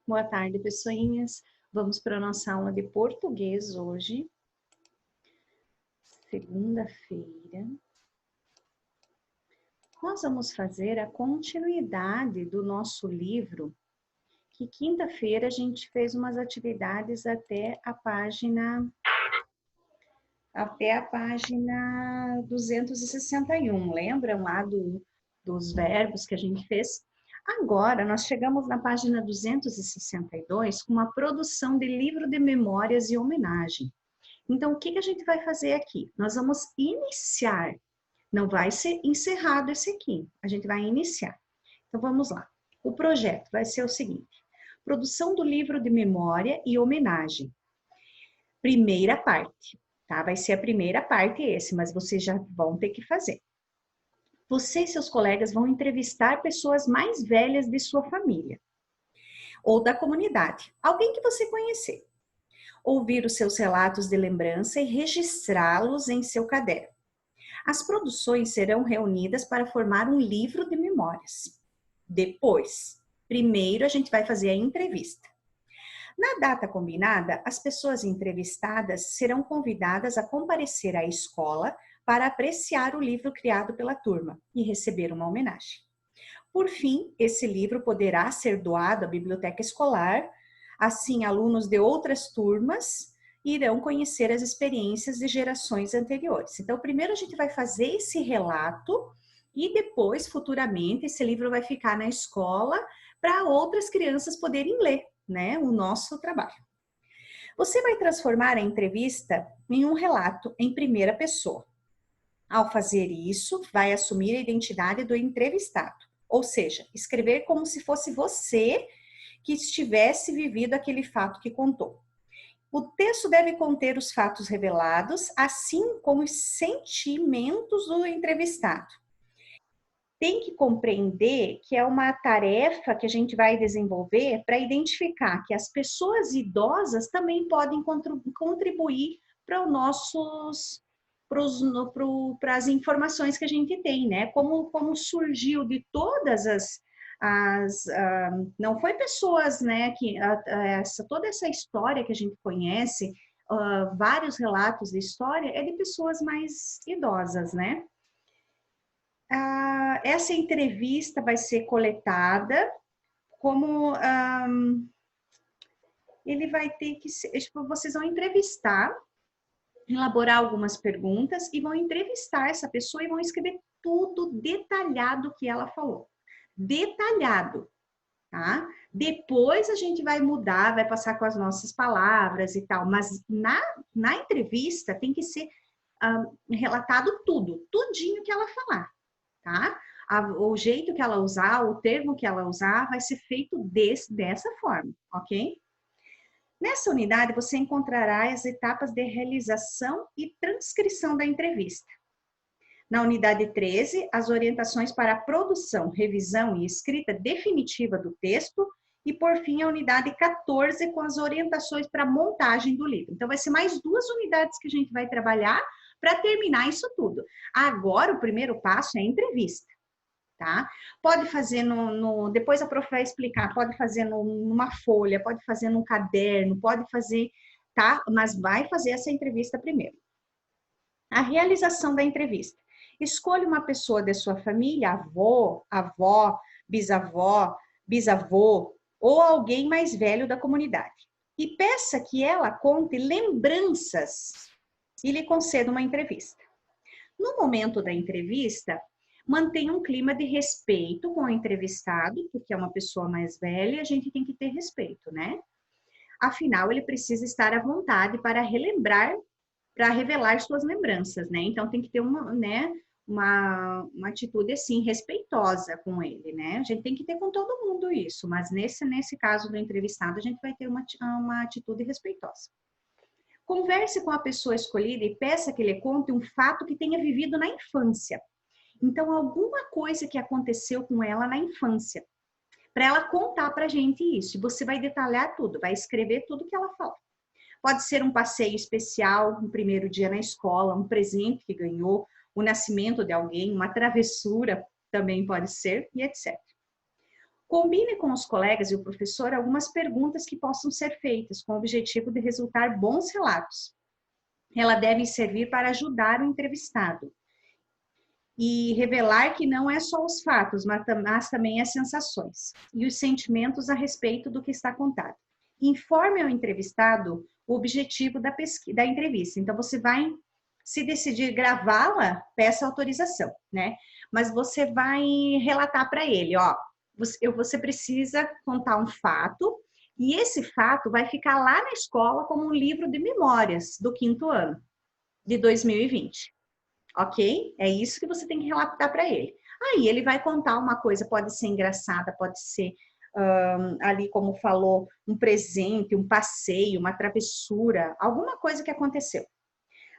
Boa tarde, pessoinhas. Vamos para a nossa aula de português hoje, segunda-feira. Nós vamos fazer a continuidade do nosso livro, que quinta-feira a gente fez umas atividades até a página 261. Lembram lá dos verbos que a gente fez? Agora, nós chegamos na página 262 com uma produção de livro de memórias e homenagem. Então, o que a gente vai fazer aqui? Nós vamos iniciar, não vai ser encerrado esse aqui, a gente vai iniciar. Então, vamos lá. O projeto vai ser o seguinte: produção do livro de memória e homenagem. Primeira parte, tá? Vai ser a primeira parte esse, mas vocês já vão ter que fazer. Você e seus colegas vão entrevistar pessoas mais velhas de sua família ou da comunidade, alguém que você conhecer. Ouvir os seus relatos de lembrança e registrá-los em seu caderno. As produções serão reunidas para formar um livro de memórias. Depois, primeiro a gente vai fazer a entrevista. Na data combinada, as pessoas entrevistadas serão convidadas a comparecer à escola para apreciar o livro criado pela turma e receber uma homenagem. Por fim, esse livro poderá ser doado à biblioteca escolar. Assim, alunos de outras turmas irão conhecer as experiências de gerações anteriores. Então, primeiro a gente vai fazer esse relato e depois, futuramente, esse livro vai ficar na escola para outras crianças poderem ler, né, o nosso trabalho. Você vai transformar a entrevista em um relato em primeira pessoa. Ao fazer isso, vai assumir a identidade do entrevistado, ou seja, escrever como se fosse você que estivesse vivido aquele fato que contou. O texto deve conter os fatos revelados, assim como os sentimentos do entrevistado. Tem que compreender que é uma tarefa que a gente vai desenvolver para identificar que as pessoas idosas também podem contribuir para as informações que a gente tem, né? Como surgiu de todas não foi pessoas, né, toda essa história que a gente conhece, vários relatos de história, é de pessoas mais idosas, né? Essa entrevista vai ser coletada como ele vai ter que ser, vocês vão entrevistar, elaborar algumas perguntas e vão entrevistar essa pessoa e vão escrever tudo detalhado que ela falou. Detalhado, tá? Depois a gente vai mudar, vai passar com as nossas palavras e tal, mas na entrevista tem que ser relatado tudo, tudinho que ela falar, tá? O jeito que ela usar, o termo que ela usar, vai ser feito dessa forma, ok? Nessa unidade, você encontrará as etapas de realização e transcrição da entrevista. Na unidade 13, as orientações para a produção, revisão e escrita definitiva do texto. E, por fim, a unidade 14, com as orientações para a montagem do livro. Então, vai ser mais 2 unidades que a gente vai trabalhar para terminar isso tudo. Agora, o primeiro passo é a entrevista. Tá? Pode fazer depois a prof vai explicar, pode fazer numa folha, pode fazer num caderno, pode fazer, tá? Mas vai fazer essa entrevista primeiro. A realização da entrevista. Escolha uma pessoa de sua família, avó, bisavô, ou alguém mais velho da comunidade. E peça que ela conte lembranças e lhe conceda uma entrevista. No momento da entrevista, mantenha um clima de respeito com o entrevistado, porque é uma pessoa mais velha e a gente tem que ter respeito, né? Afinal, ele precisa estar à vontade para revelar suas lembranças, né? Então, tem que ter uma atitude, assim, respeitosa com ele, né? A gente tem que ter com todo mundo isso, mas nesse caso do entrevistado, a gente vai ter uma atitude respeitosa. Converse com a pessoa escolhida e peça que ele conte um fato que tenha vivido na infância. Então, alguma coisa que aconteceu com ela na infância, para ela contar para a gente isso. E você vai detalhar tudo, vai escrever tudo que ela falou. Pode ser um passeio especial, um primeiro dia na escola, um presente que ganhou, o nascimento de alguém, uma travessura também pode ser, e etc. Combine com os colegas e o professor algumas perguntas que possam ser feitas com o objetivo de resultar bons relatos. Elas devem servir para ajudar o entrevistado e revelar que não é só os fatos, mas também as sensações e os sentimentos a respeito do que está contado. Informe ao entrevistado o objetivo da entrevista. Então, você vai, se decidir gravá-la, peça autorização, né? Mas você vai relatar para ele, ó, você precisa contar um fato, e esse fato vai ficar lá na escola como um livro de memórias do 5º ano de 2020. Ok? É isso que você tem que relatar para ele. Aí ele vai contar uma coisa, pode ser engraçada, pode ser ali, como falou, um presente, um passeio, uma travessura, alguma coisa que aconteceu.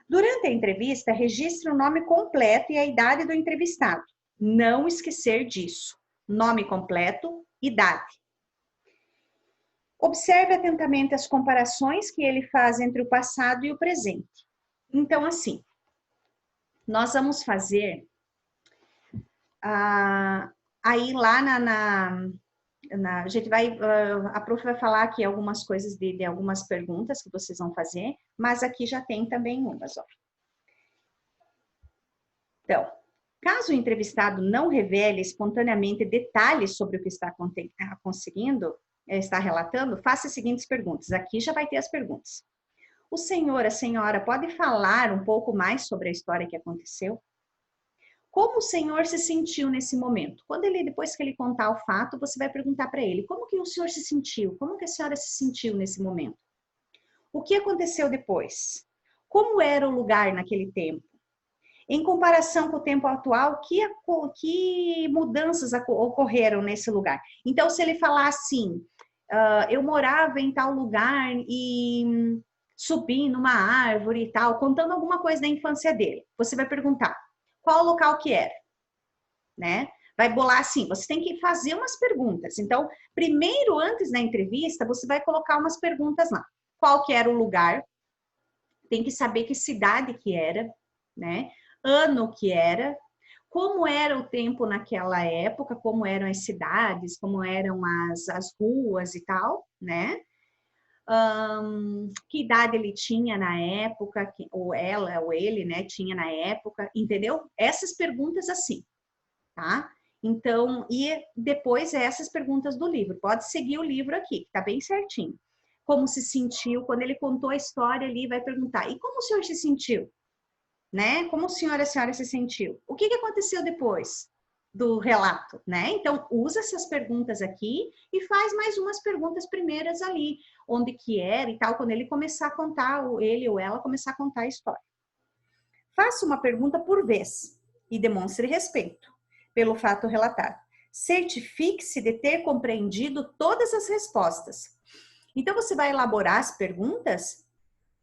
Durante a entrevista, registre o nome completo e a idade do entrevistado. Não esquecer disso. Nome completo, idade. Observe atentamente as comparações que ele faz entre o passado e o presente. Então, assim, nós vamos fazer aí lá a gente vai, a prof vai falar aqui algumas coisas de algumas perguntas que vocês vão fazer, mas aqui já tem também umas, ó. Então, caso o entrevistado não revele espontaneamente detalhes sobre o que está conseguindo, está relatando, faça as seguintes perguntas. Aqui já vai ter as perguntas. O senhor, a senhora, pode falar um pouco mais sobre a história que aconteceu? Como o senhor se sentiu nesse momento? Depois que ele contar o fato, você vai perguntar para ele, como que o senhor se sentiu? Como que a senhora se sentiu nesse momento? O que aconteceu depois? Como era o lugar naquele tempo? Em comparação com o tempo atual, que mudanças ocorreram nesse lugar? Então, se ele falar assim, eu morava em tal lugar e subi numa árvore e tal, contando alguma coisa da infância dele, você vai perguntar, qual local que era, né? Vai bolar assim, você tem que fazer umas perguntas. Então, primeiro, antes da entrevista, você vai colocar umas perguntas lá. Qual que era o lugar? Tem que saber que cidade que era, né? Ano que era, como era o tempo naquela época, como eram as cidades, como eram as ruas e tal, né? Que idade ele tinha na época, ou ela, ou ele, né, tinha na época, entendeu? Essas perguntas assim, tá? Então, e depois essas perguntas do livro. Pode seguir o livro aqui, que tá bem certinho. Como se sentiu, quando ele contou a história ali, vai perguntar, e como o senhor se sentiu? Né? Como a senhora se sentiu? O que aconteceu depois do relato, né? Então, usa essas perguntas aqui e faz mais umas perguntas primeiras ali, onde que era e tal, quando ele começar a contar, ele ou ela começar a contar a história. Faça uma pergunta por vez e demonstre respeito pelo fato relatado. Certifique-se de ter compreendido todas as respostas. Então, você vai elaborar as perguntas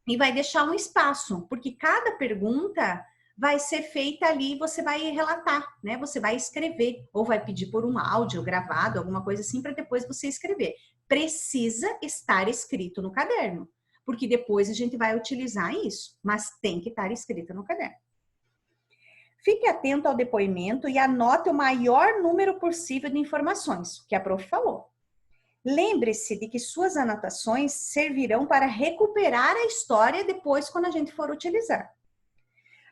e vai deixar um espaço, porque cada pergunta vai ser feita ali, você vai relatar, né? Você vai escrever, ou vai pedir por um áudio gravado, alguma coisa assim, para depois você escrever. Precisa estar escrito no caderno, porque depois a gente vai utilizar isso, mas tem que estar escrito no caderno. Fique atento ao depoimento e anote o maior número possível de informações, que a prof falou. Lembre-se de que suas anotações servirão para recuperar a história depois quando a gente for utilizar.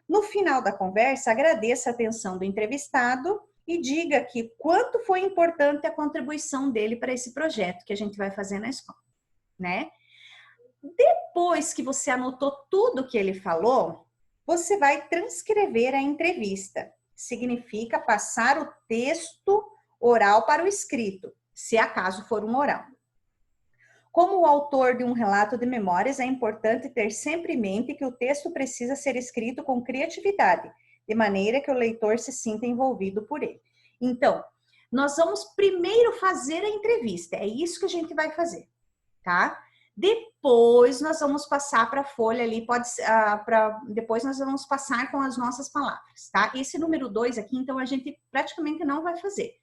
No final da conversa, agradeça a atenção do entrevistado e diga que quanto foi importante a contribuição dele para esse projeto que a gente vai fazer na escola, né? Depois que você anotou tudo que ele falou, você vai transcrever a entrevista. Significa passar o texto oral para o escrito, se acaso for um oral. Como o autor de um relato de memórias, é importante ter sempre em mente que o texto precisa ser escrito com criatividade, de maneira que o leitor se sinta envolvido por ele. Então, nós vamos primeiro fazer a entrevista, é isso que a gente vai fazer, tá? Depois nós vamos passar para a folha ali, depois nós vamos passar com as nossas palavras, tá? Esse número 2 aqui, então, a gente praticamente não vai fazer.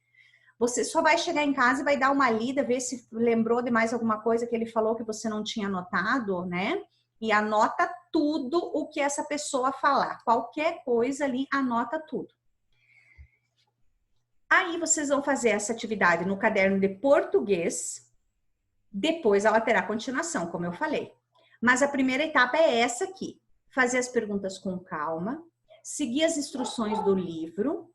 Você só vai chegar em casa e vai dar uma lida, ver se lembrou de mais alguma coisa que ele falou que você não tinha anotado, né? E anota tudo o que essa pessoa falar. Qualquer coisa ali, anota tudo. Aí vocês vão fazer essa atividade no caderno de português, depois ela terá continuação, como eu falei. Mas a primeira etapa é essa aqui: fazer as perguntas com calma, seguir as instruções do livro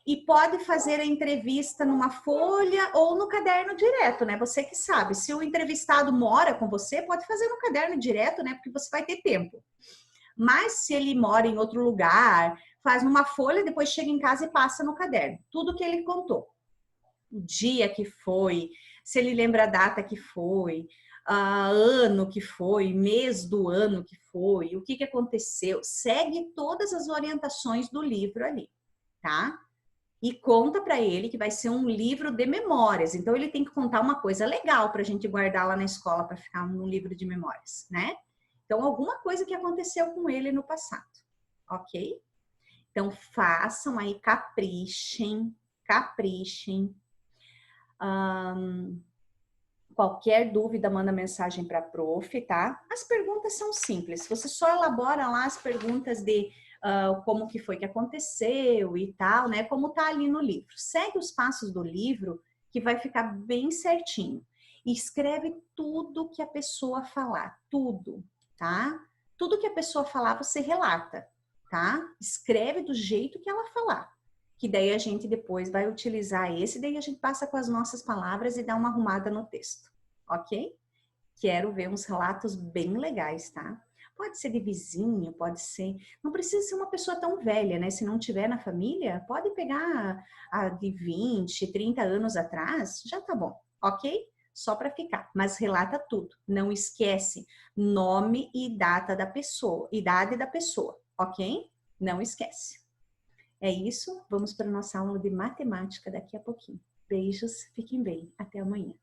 e pode fazer a entrevista numa folha ou no caderno direto, né? Você que sabe. Se o entrevistado mora com você, pode fazer no caderno direto, né? Porque você vai ter tempo. Mas se ele mora em outro lugar, faz numa folha, depois chega em casa e passa no caderno. Tudo que ele contou. O dia que foi, se ele lembra a data que foi, ano que foi, mês do ano que foi, o que, que aconteceu. Segue todas as orientações do livro ali, tá? E conta para ele que vai ser um livro de memórias. Então, ele tem que contar uma coisa legal para a gente guardar lá na escola para ficar no livro de memórias, né? Então, alguma coisa que aconteceu com ele no passado, ok? Então, façam aí, caprichem, caprichem. Qualquer dúvida, manda mensagem para a prof, tá? As perguntas são simples. Você só elabora lá as perguntas de como que foi que aconteceu e tal, né? Como tá ali no livro. Segue os passos do livro que vai ficar bem certinho. E escreve tudo que a pessoa falar, tudo, tá? Tudo que a pessoa falar, você relata, tá? Escreve do jeito que ela falar. Que daí a gente depois vai utilizar esse, daí a gente passa com as nossas palavras e dá uma arrumada no texto, ok? Quero ver uns relatos bem legais, tá? Pode ser de vizinho, pode ser... Não precisa ser uma pessoa tão velha, né? Se não tiver na família, pode pegar a de 20, 30 anos atrás, já tá bom, ok? Só para ficar, mas relata tudo. Não esquece nome e data da pessoa, idade da pessoa, ok? Não esquece. É isso, vamos para a nossa aula de matemática daqui a pouquinho. Beijos, fiquem bem, até amanhã.